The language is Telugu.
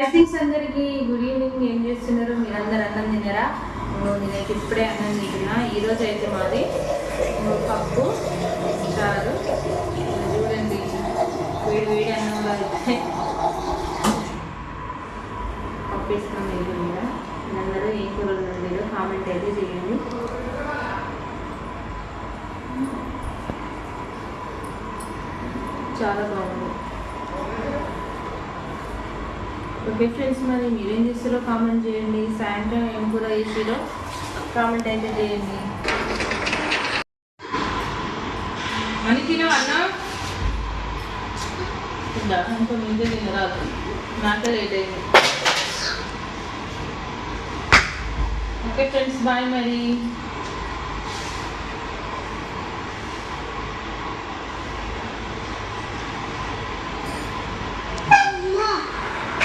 బ్లెస్సింగ్స్ అందరికీ గుడ్ ఈవినింగ్. ఏం చేస్తున్నారు మీరందరూ? అన్నం తిన్నారా? నేనైతే ఇప్పుడే అన్నం తింటున్నా. ఈరోజు అయితే మాది పప్పు చారు. చూడండి, వేడి వేడి అన్నంలో అయితే పప్పు వేసుకున్నాం మీరు మీద. మీరందరూ ఏం కూరలు ఉండేదో కామెంట్ అయితే చేయండి. చాలా బాగుంది. ఓకే ఫ్రెండ్స్, మరి మీరేం చేస్తారో కామెంట్ చేయండి. సాయంత్రం ఏం కూర చేసిరో కామెంట్ అయితే చేయండి. అని తినవు అన్న తిందా? ఇంకో ముందే తినరాదు, నాకే లేట్ అయింది. ఓకే ఫ్రెండ్స్, బాయ్ మరి.